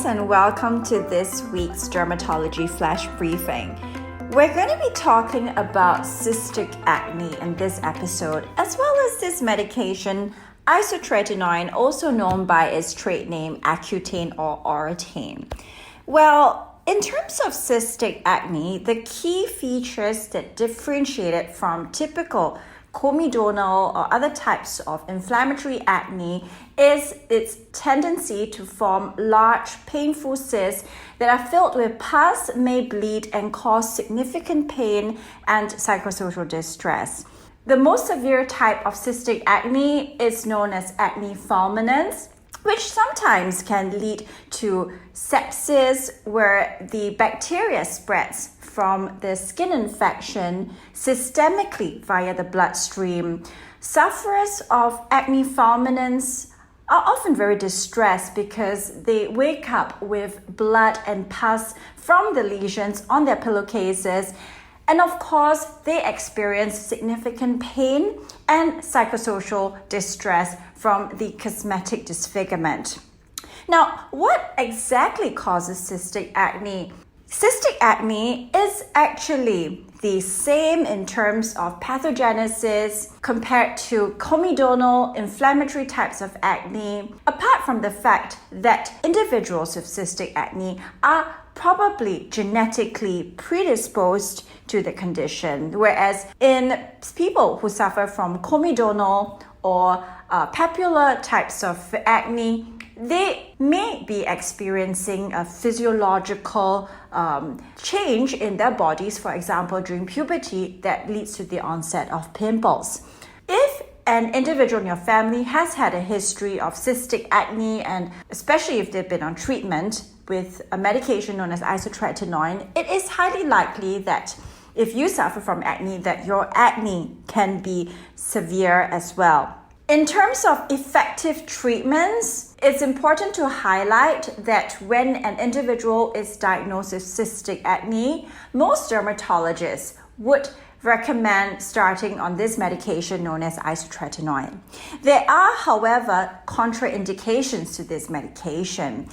and welcome to this week's Dermatology Flash Briefing. We're going to be talking about cystic acne in this episode, as well as this medication, Isotretinoin, also known by its trade name Accutane or Oratane. Well, in terms of cystic acne, the key features that differentiate it from typical comedonal or other types of inflammatory acne is its tendency to form large, painful cysts that are filled with pus, may bleed, and cause significant pain and psychosocial distress. The most severe type of cystic acne is known as acne fulminans, which sometimes can lead to sepsis, where the bacteria spreads from the skin infection systemically via the bloodstream. Sufferers of acne fulminans are often very distressed because they wake up with blood and pus from the lesions on their pillowcases. And of course, they experience significant pain and psychosocial distress from the cosmetic disfigurement. Now, what exactly causes cystic acne? Cystic acne is actually the same in terms of pathogenesis compared to comedonal inflammatory types of acne, apart from the fact that individuals with cystic acne are probably genetically predisposed to the condition, whereas in people who suffer from comedonal or papular types of acne, they may be experiencing a physiological change in their bodies, for example, during puberty, that leads to the onset of pimples. If an individual in your family has had a history of cystic acne, and especially if they've been on treatment with a medication known as isotretinoin, it is highly likely that if you suffer from acne, that your acne can be severe as well. In terms of effective treatments, it's important to highlight that when an individual is diagnosed with cystic acne, most dermatologists would recommend starting on this medication known as isotretinoin. There are, however, contraindications to this medication.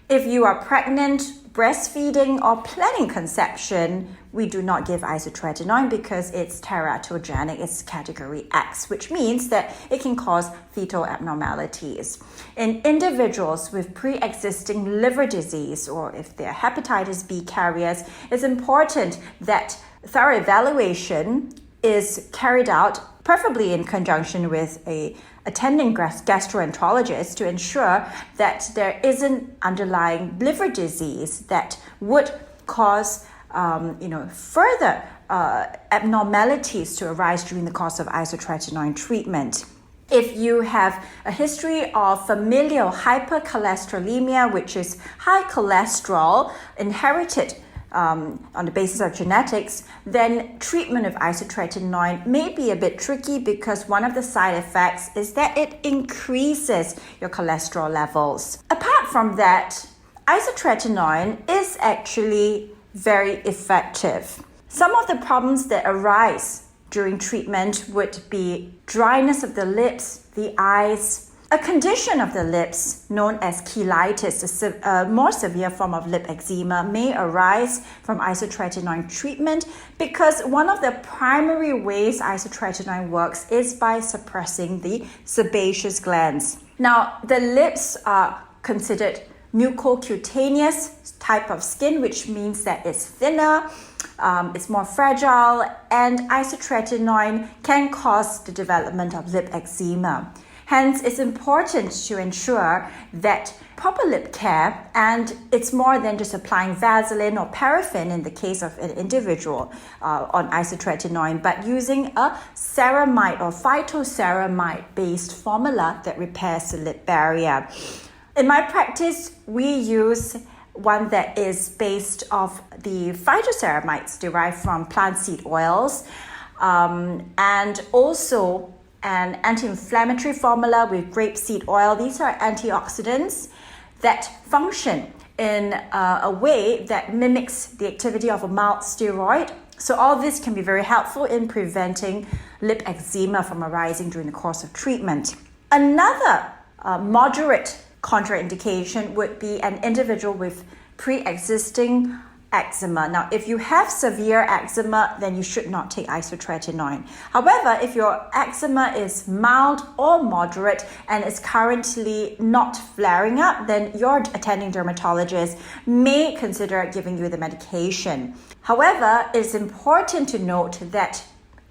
If you are pregnant, breastfeeding, or planning conception, we do not give isotretinoin because it's teratogenic, it's category X, which means that it can cause fetal abnormalities. In individuals with pre-existing liver disease, or if they're hepatitis B carriers, it's important that thorough evaluation is carried out, preferably in conjunction with an attending gastroenterologist, to ensure that there isn't underlying liver disease that would cause further abnormalities to arise during the course of isotretinoin treatment. If you have a history of familial hypercholesterolemia, which is high cholesterol inherited on the basis of genetics, then treatment of isotretinoin may be a bit tricky because one of the side effects is that it increases your cholesterol levels. Apart from that, isotretinoin is actually very effective. Some of the problems that arise during treatment would be dryness of the lips, the eyes, a condition of the lips known as cheilitis, a more severe form of lip eczema, may arise from isotretinoin treatment because one of the primary ways isotretinoin works is by suppressing the sebaceous glands. Now, the lips are considered mucocutaneous type of skin, which means that it's thinner, it's more fragile, and isotretinoin can cause the development of lip eczema. Hence, it's important to ensure that proper lip care, and it's more than just applying Vaseline or paraffin in the case of an individual on isotretinoin, but using a ceramide or phytoceramide-based formula that repairs the lip barrier. In my practice, we use one that is based off the phytoceramides derived from plant seed oils, and also an anti-inflammatory formula with grapeseed oil. These are antioxidants that function in a way that mimics the activity of a mild steroid. So all this can be very helpful in preventing lip eczema from arising during the course of treatment. Another moderate contraindication would be an individual with pre-existing eczema. Now, if you have severe eczema, then you should not take isotretinoin. However, if your eczema is mild or moderate and is currently not flaring up, then your attending dermatologist may consider giving you the medication. However, it's important to note that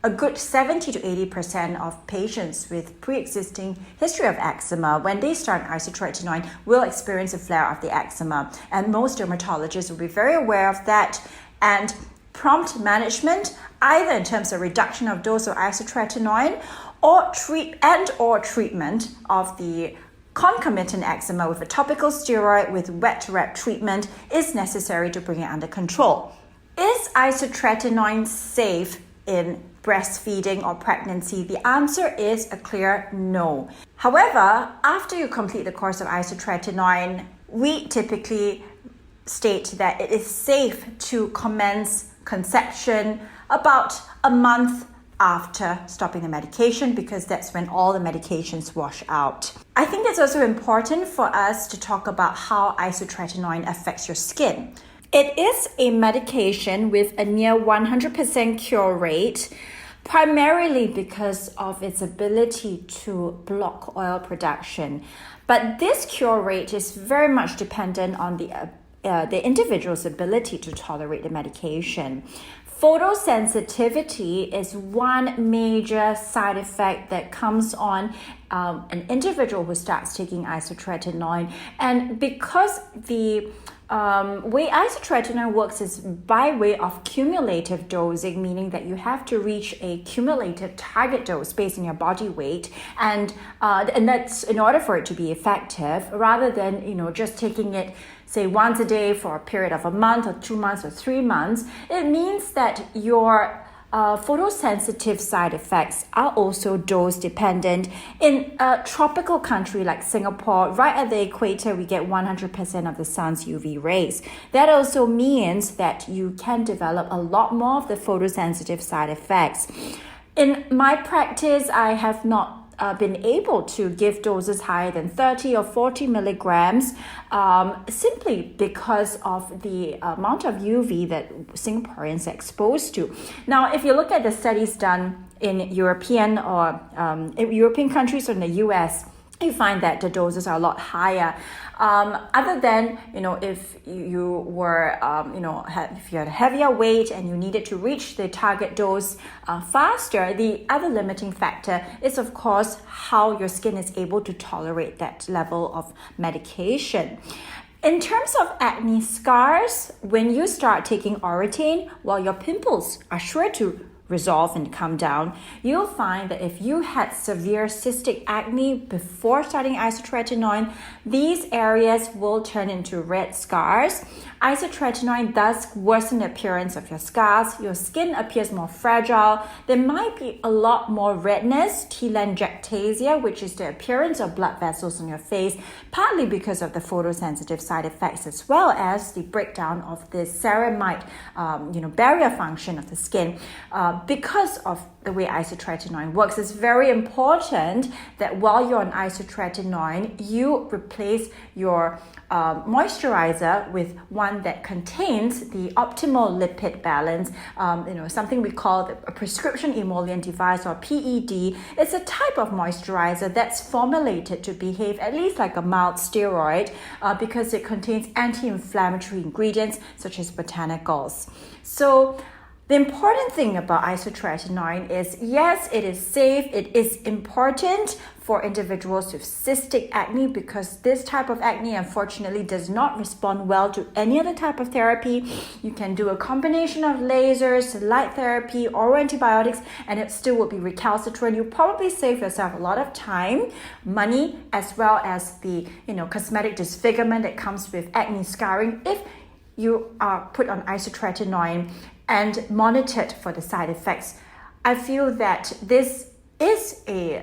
a good 70 to 80% of patients with pre-existing history of eczema, when they start isotretinoin, will experience a flare of the eczema. And most dermatologists will be very aware of that. And prompt management, either in terms of reduction of dose of isotretinoin or treatment of the concomitant eczema with a topical steroid with wet wrap treatment, is necessary to bring it under control. Is isotretinoin safe in breastfeeding or pregnancy? The answer is a clear no. However, after you complete the course of isotretinoin, we typically state that it is safe to commence conception about a month after stopping the medication, because that's when all the medications wash out. I think it's also important for us to talk about how isotretinoin affects your skin. It is a medication with a near 100% cure rate, primarily because of its ability to block oil production. But this cure rate is very much dependent on the individual's ability to tolerate the medication. Photosensitivity is one major side effect that comes on an individual who starts taking isotretinoin. And because the way isotretinoin works is by way of cumulative dosing, meaning that you have to reach a cumulative target dose based on your body weight, and that's in order for it to be effective, rather than just taking it, say, once a day for a period of a month or 2 months or 3 months. It means that your photosensitive side effects are also dose dependent. In a tropical country like Singapore, right at the equator, we get 100% of the sun's UV rays. That also means that you can develop a lot more of the photosensitive side effects. In my practice, I have not been able to give doses higher than 30 or 40 milligrams simply because of the amount of UV that Singaporeans are exposed to. Now, if you look at the studies done in European countries or in the US, you find that the doses are a lot higher. Other than, if you were, if you had a heavier weight and you needed to reach the target dose faster, the other limiting factor is, of course, how your skin is able to tolerate that level of medication. In terms of acne scars, when you start taking Oratane, while your pimples are sure to resolve and come down, you'll find that if you had severe cystic acne before starting isotretinoin, these areas will turn into red scars. Isotretinoin does worsen the appearance of your scars. Your skin appears more fragile. There might be a lot more redness, telangiectasia, which is the appearance of blood vessels on your face, partly because of the photosensitive side effects, as well as the breakdown of the ceramide, barrier function of the skin. Because of the way isotretinoin works, it's very important that while you're on isotretinoin, you replace your moisturizer with one that contains the optimal lipid balance, something we call a prescription emollient device, or PED. It's a type of moisturizer that's formulated to behave at least like a mild steroid because it contains anti-inflammatory ingredients such as botanicals. So the important thing about isotretinoin is, yes, it is safe. It is important for individuals with cystic acne because this type of acne, unfortunately, does not respond well to any other type of therapy. You can do a combination of lasers, light therapy, oral antibiotics, and it still will be recalcitrant. You probably save yourself a lot of time, money, as well as the cosmetic disfigurement that comes with acne scarring if you are put on isotretinoin and monitored for the side effects. I feel that this is a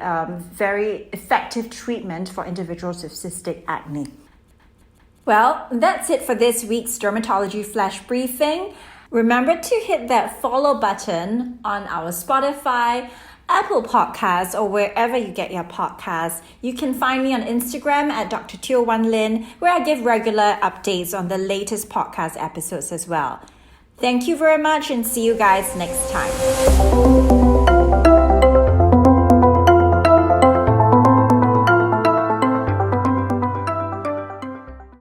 very effective treatment for individuals with cystic acne. Well, that's it for this week's Dermatology Flash Briefing. Remember to hit that follow button on our Spotify, Apple Podcasts or wherever you get your podcasts. You can find me on Instagram at Dr. Teo Wan Lin, where I give regular updates on the latest podcast episodes as well. Thank you very much and see you guys next time.